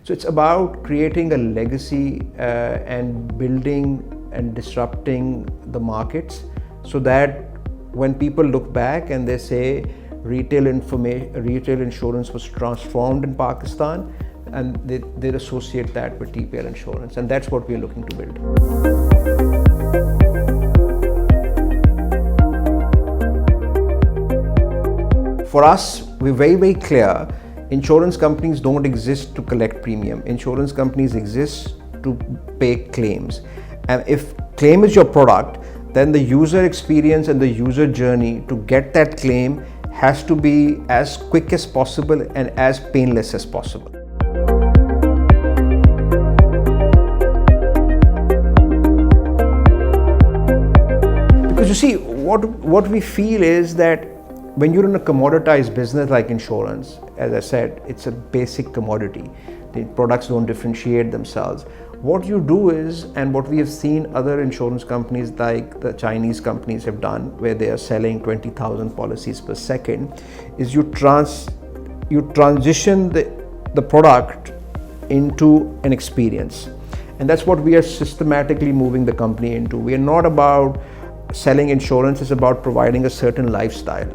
So it's about creating a legacy and building and disrupting the markets so that when people look back and they say retail insurance was transformed in Pakistan, and they associate that with TPL Insurance, and that's what we're looking to build. For us, we're very, very clear, insurance companies don't exist to collect premium. Insurance companies exist to pay claims. And if claim is your product, then the user experience and the user journey to get that claim has to be as quick as possible and as painless as possible. Because you see, what we feel is that when you're in a commoditized business like insurance, as I said, it's a basic commodity. The products don't differentiate themselves. What you do is, and what we have seen other insurance companies like the Chinese companies have done, where they are selling 20,000 policies per second, is you transition the product into an experience. And that's what we are systematically moving the company into. We are not about selling insurance, it's about providing a certain lifestyle.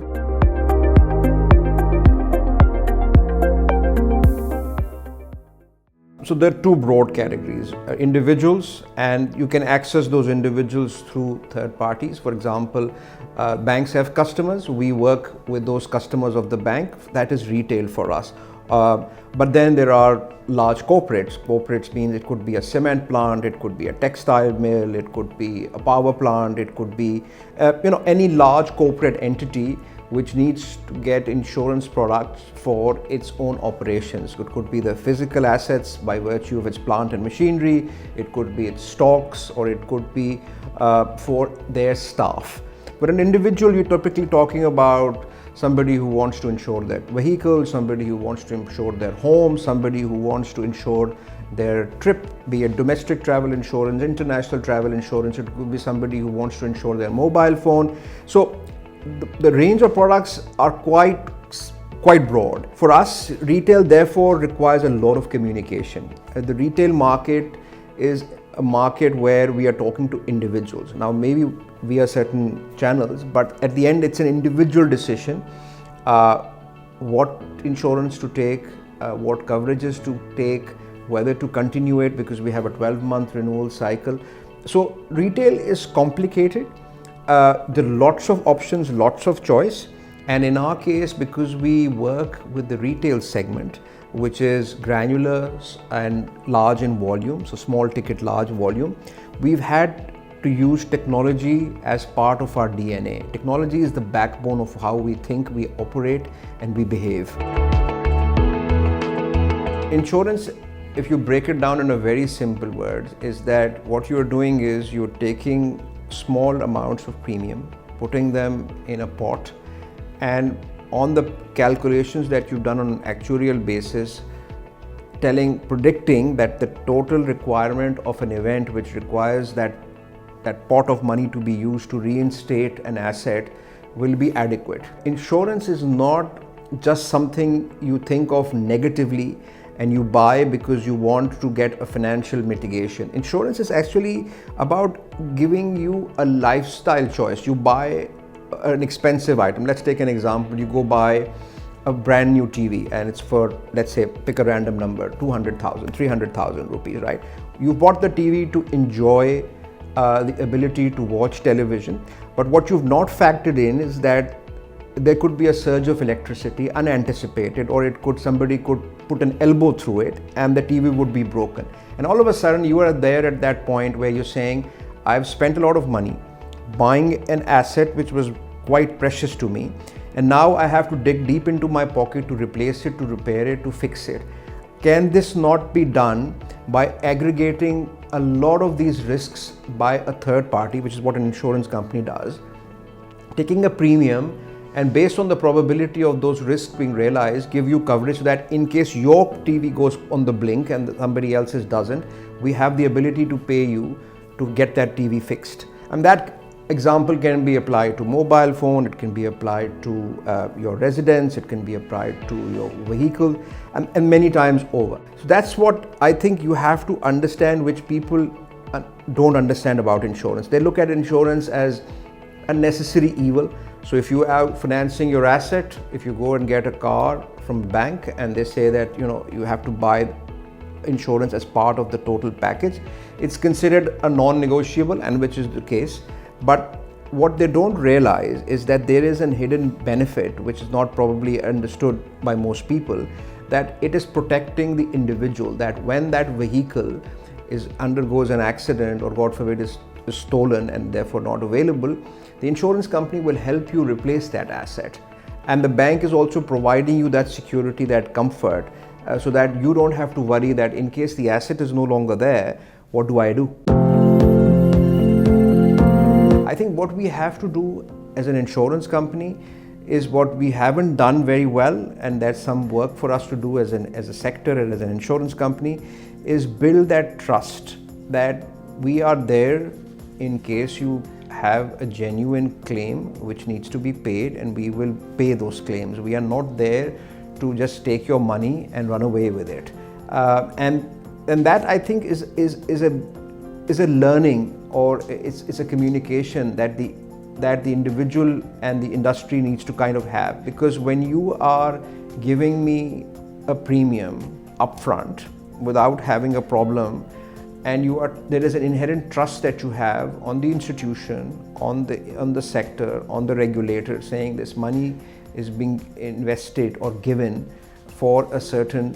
So there are two broad categories, individuals, and you can access those individuals through third parties. For example, banks have customers, we work with those customers of the bank, that is retail for us. But then there are large corporates. Corporates means it could be a cement plant, it could be a textile mill, it could be a power plant, it could be any large corporate entity which needs to get insurance products for its own operations. It could be the physical assets by virtue of its plant and machinery, it could be its stocks, or it could be for their staff. But an individual, you're typically talking about somebody who wants to insure their vehicle, somebody who wants to insure their home, somebody who wants to insure their trip, be it domestic travel insurance, international travel insurance. It could be somebody who wants to insure their mobile phone. So the range of products are quite broad. For us, retail therefore requires a lot of communication. The retail market is a market where we are talking to individuals. Now maybe via certain channels, but at the end it's an individual decision, what insurance to take, what coverages to take, whether to continue it, because we have a 12-month renewal cycle. So retail is complicated. There are lots of options, lots of choice, and in our case, because we work with the retail segment, which is granular and large in volume, so small ticket, large volume, we've had to use technology as part of our DNA. Technology is the backbone of how we think, we operate, and we behave. Insurance, if you break it down in a very simple word, is that what you're doing is you're taking small amounts of premium, putting them in a pot, and on the calculations that you've done on an actuarial basis, predicting that the total requirement of an event which requires that pot of money to be used to reinstate an asset will be adequate. Insurance is not just something you think of negatively and you buy because you want to get a financial mitigation. Insurance is actually about giving you a lifestyle choice. You buy an expensive item. Let's take an example. You go buy a brand new TV and it's for, let's say, pick a random number, 200,000, 300,000 rupees, right? You bought the TV to enjoy the ability to watch television, but what you've not factored in is that there could be a surge of electricity unanticipated, or somebody could put an elbow through it and the TV would be broken. And all of a sudden you are there at that point where you're saying, I've spent a lot of money buying an asset which was quite precious to me, and now I have to dig deep into my pocket to replace it, to repair it, to fix it. Can this not be done by aggregating a lot of these risks by a third party, which is what an insurance company does, taking a premium and based on the probability of those risks being realized, give you coverage so that in case your TV goes on the blink and somebody else's doesn't, we have the ability to pay you to get that TV fixed. And that example can be applied to mobile phone, it can be applied to your residence, it can be applied to your vehicle, and many times over. So that's what I think you have to understand, which people don't understand about insurance. They look at insurance as a necessary evil. So if you are financing your asset, if you go and get a car from a bank and they say that you have to buy insurance as part of the total package, it's considered a non-negotiable, and which is the case. But what they don't realize is that there is a hidden benefit which is not probably understood by most people, that it is protecting the individual, that when that vehicle undergoes an accident or God forbid is stolen and therefore not available, the insurance company will help you replace that asset. And the bank is also providing you that security, that comfort, so that you don't have to worry that in case the asset is no longer there, what do I do? I think what we have to do as an insurance company is what we haven't done very well, and that's some work for us to do as a sector and as an insurance company, is build that trust that we are there in case you have a genuine claim which needs to be paid, and we will pay those claims. We are not there to just take your money and run away with it. And that, I think, is a learning, or it's a communication that the individual and the industry needs to kind of have. Because when you are giving me a premium upfront without having a problem, and there is an inherent trust that you have on the institution, on the sector, on the regulator, saying this money is being invested or given for a certain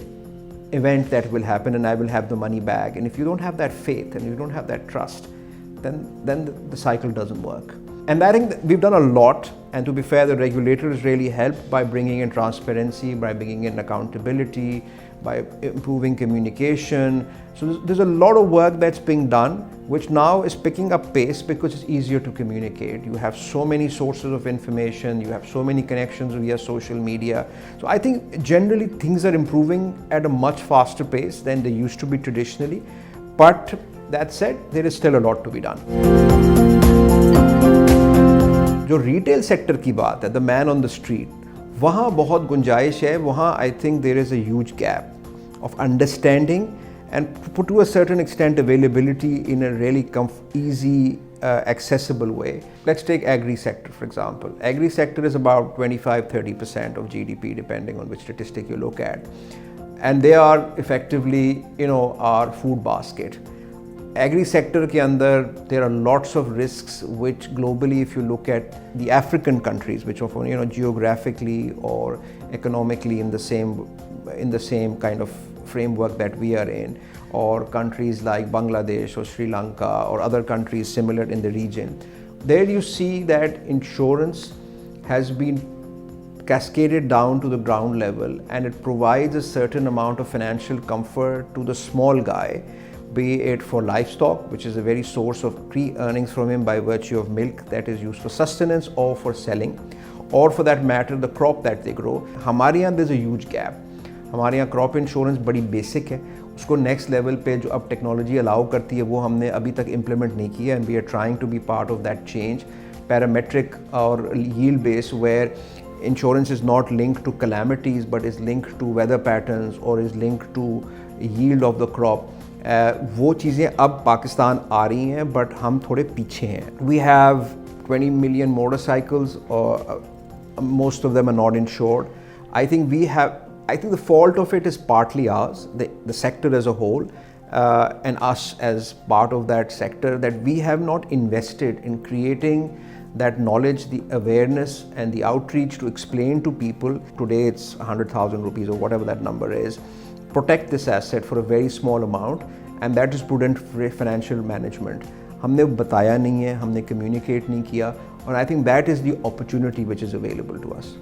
event that will happen, and I will have the money back. And if you don't have that faith and you don't have that trust, then the cycle doesn't work. And I think we've done a lot, and to be fair, the regulators really helped by bringing in transparency, by bringing in accountability, by improving communication. So there's a lot of work that's being done, which now is picking up pace because it's easier to communicate. You have so many sources of information, you have so many connections via social media. So I think generally things are improving at a much faster pace than they used to be traditionally. But that said, there is still a lot to be done. जो retail sector की बात है, the man on the street, वहाँ बहुत गुंजाइश है. वहाँ I think there is a huge gap of understanding and to a certain extent availability in a really easy, accessible way. Let's take agri sector for example. Agri sector is about 25-30% of GDP depending on which statistic you look at, and they are effectively our food basket. Agri sector ke andar there are lots of risks which globally, if you look at the African countries, which are geographically or economically in the same kind of framework that we are in, or countries like Bangladesh or Sri Lanka or other countries similar in the region, there you see that insurance has been cascaded down to the ground level, and it provides a certain amount of financial comfort to the small guy, be it for livestock, which is a very source of key earnings from him by virtue of milk that is used for sustenance or for selling, or for that matter the crop that they grow. हमारे यहाँ there's a huge gap. हमारे यहाँ crop insurance बड़ी basic है, उसको next level पे जो अब टेक्नोलॉजी अलाउ करती है वो हमने अभी तक इम्प्लीमेंट नहीं किया, and we are trying to be part of that change. Parametric और yield base, where insurance is not linked to calamities but is linked to weather patterns or is linked to yield of the crop. वो चीज़ें अब पाकिस्तान आ रही हैं, but हम थोड़े पीछे हैं. We have 20 million motorcycles, or most of them are not insured. I think the fault of it is partly ours, the sector as a whole, and us as part of that sector, that we have not invested in creating that knowledge, the awareness and the outreach to explain to people. Today it's 100,000 rupees or whatever that number is. Protect this asset for a very small amount, and that is prudent financial management. हमने बताया नहीं है, हमने communicate नहीं किया, and I think that is the opportunity which is available to us.